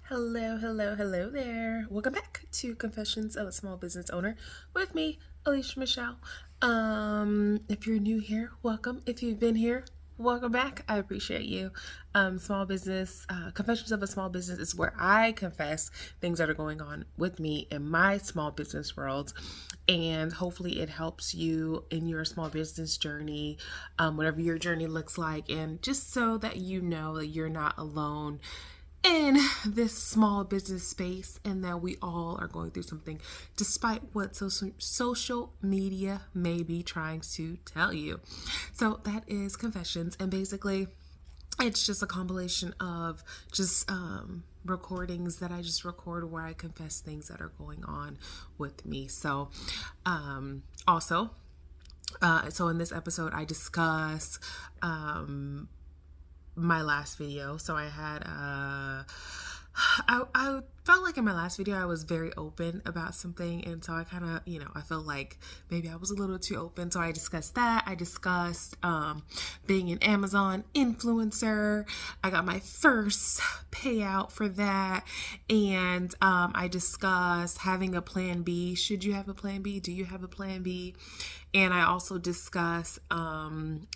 Hello there. Welcome back to Confessions of a Small Business Owner with me, Alicia Michelle. If you're new here, welcome. If you've been here, welcome back. I appreciate you. Confessions of a Small Business is where I confess things that are going on with me in my small business world. And hopefully it helps you in your small business journey, whatever your journey looks like. And just so that you know that you're not alone in this small business space and that we all are going through something despite what social media may be trying to tell you. So that is Confessions, and basically it's just a compilation of just recordings that I just record where I confess things that are going on with me. So so in this episode I discuss my last video. So I had I felt like in my last video I was very open about something, and so I kind of, I felt like maybe I was a little too open. So I discussed that. I discussed being an Amazon influencer. I got my first payout for that, and I discussed having a plan B. Should you have a plan B? Do you have a plan B? And I also discuss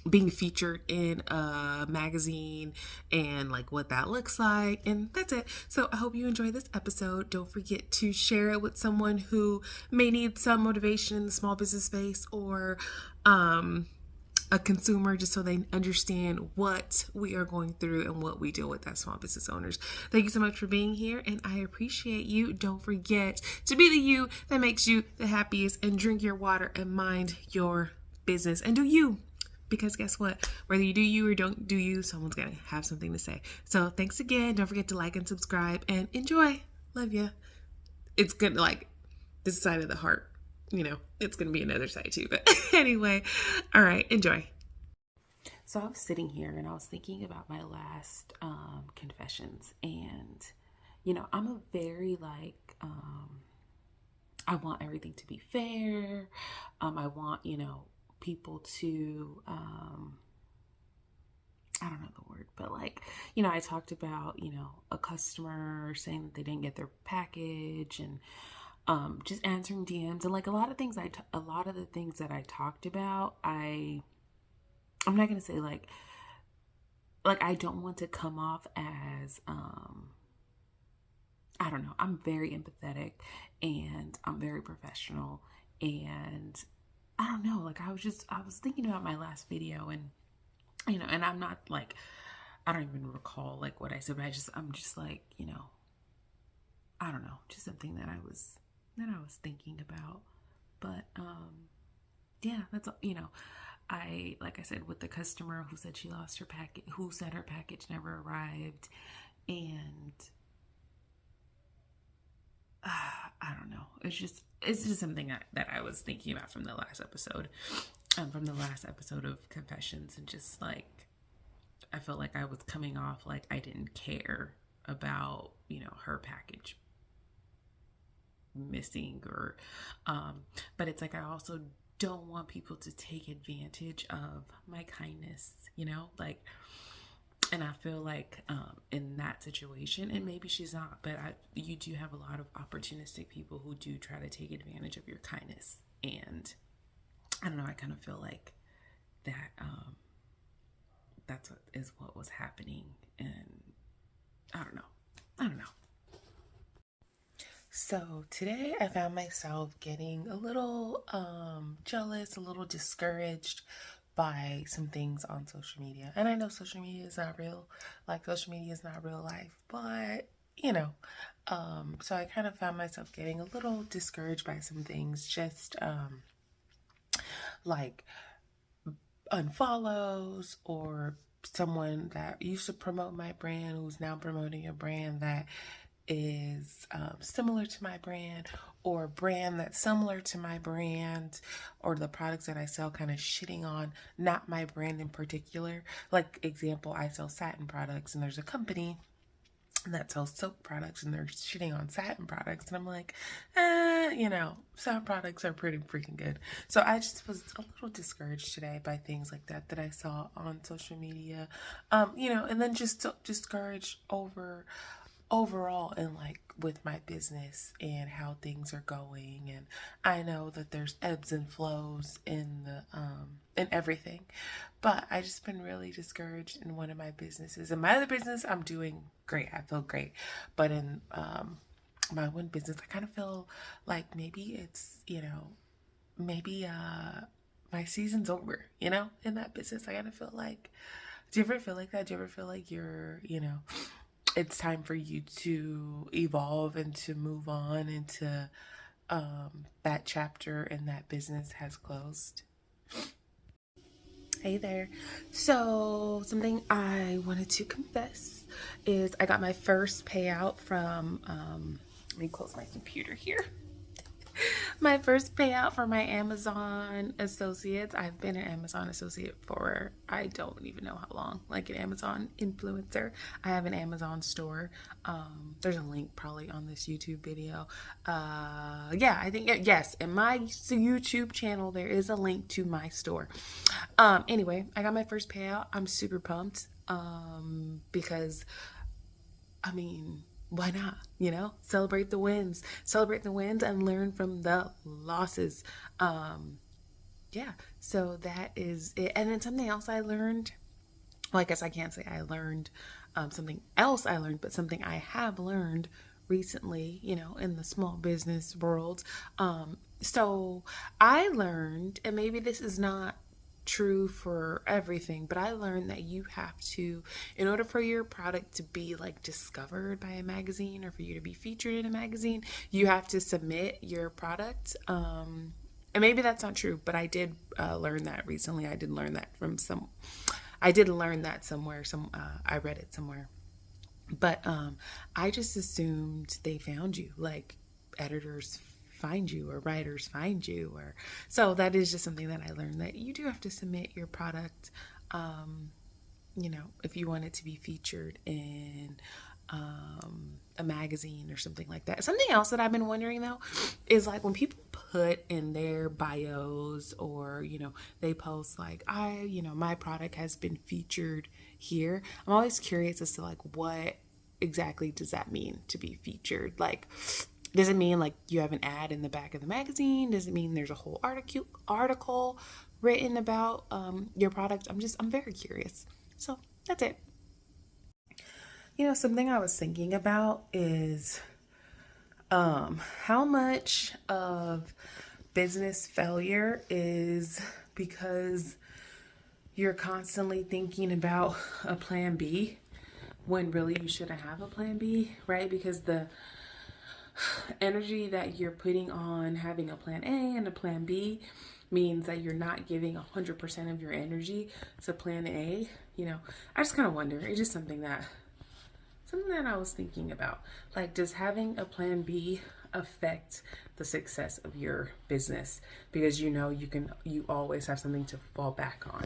being featured in a magazine and like what that looks like. And that's it. So I hope you enjoy this episode. Don't forget to share it with someone who may need some motivation in the small business space, or a consumer, just so they understand what we are going through and what we deal with as small business owners. Thank you so much for being here, and I appreciate you. Don't forget to be the you that makes you the happiest, and drink your water and mind your business and do you. Because guess what? Whether you do you or don't do you, someone's going to have something to say. So thanks again. Don't forget to like and subscribe and enjoy. Love ya. It's good, like this side of the heart. It's going to be another side too. But anyway, all right, enjoy. So I was sitting here and I was thinking about my last confessions. And, I'm a very I want everything to be fair. I want, people to, I don't know the word, but I talked about, a customer saying that they didn't get their package, and just answering DMs, and a lot of the things that I talked about, I'm not going to say I don't want to come off as, I don't know. I'm very empathetic and I'm very professional, and I don't know, I was thinking about my last video, and, and I'm not I don't even recall what I said, but I'm just I don't know, just something that I was thinking about. But yeah, that's like I said, with the customer who said she lost her package, who said her package never arrived, and I don't know, it's just something that I was thinking about from the last episode, of Confessions, and just I felt like I was coming off like I didn't care about her package missing, or but it's I also don't want people to take advantage of my kindness, and I feel in that situation, and maybe she's not, but you do have a lot of opportunistic people who do try to take advantage of your kindness, and I don't know, I kind of feel like that that's what was happening, and I don't know. So today I found myself getting a little jealous, a little discouraged by some things on social media. And I know social media is not real, social media is not real life, but so I kind of found myself getting a little discouraged by some things, just unfollows, or someone that used to promote my brand who's now promoting a brand that is similar to my brand, or a brand that's similar to my brand, or the products that I sell kind of shitting on not my brand in particular. Example, I sell satin products, and there's a company that sells silk products, and they're shitting on satin products, and I'm like, satin products are pretty freaking good. So I just was a little discouraged today by things like that I saw on social media, and then just discouraged overall in like with my business and how things are going. And I know that there's ebbs and flows in the in everything, but I just been really discouraged in one of my businesses. In my other business, I'm doing great. I feel great, but in my one business, I kind of feel like maybe it's, maybe my season's over, in that business. I kind of feel like, do you ever feel like that? Do you ever feel like you're, it's time for you to evolve and to move on, and to that chapter in that business has closed? Hey there. So something I wanted to confess is I got my first payout from, let me close my computer here. My first payout for my Amazon associates. I've been an Amazon associate for, I don't even know how long, like an Amazon influencer. I have an Amazon store. There's a link probably on this YouTube video. Yeah, I think, yes, in my YouTube channel, there is a link to my store. Anyway, I got my first payout. I'm super pumped, because, I mean, why not? Celebrate the wins and learn from the losses. Yeah, so that is it. And then something else I learned, well, I guess I can't say I learned something else I learned, but something I have learned recently, in the small business world. So I learned, and maybe this is not true for everything, but I learned that you have to, in order for your product to be like discovered by a magazine, or for you to be featured in a magazine, you have to submit your product. And maybe that's not true, but I did learn that recently. I did learn that somewhere. I read it somewhere, but I just assumed they found you, like editors find you or writers find you, or so that is just something that I learned, that you do have to submit your product, if you want it to be featured in a magazine or something like that. Something else that I've been wondering though is like when people put in their bios, or they post like, my product has been featured here. I'm always curious as to like, what exactly does that mean, to be featured? Like, does it mean like you have an ad in the back of the magazine? Does it mean there's a whole article written about your product? I'm very curious. So that's it. Something I was thinking about is how much of business failure is because you're constantly thinking about a plan B, when really you shouldn't have a plan B, right? Because the energy that you're putting on having a plan A and a plan B means that you're not giving 100% of your energy to plan A. I just kind of wonder, it's just something that I was thinking about. Like, does having a plan B affect the success of your business? Because you always have something to fall back on.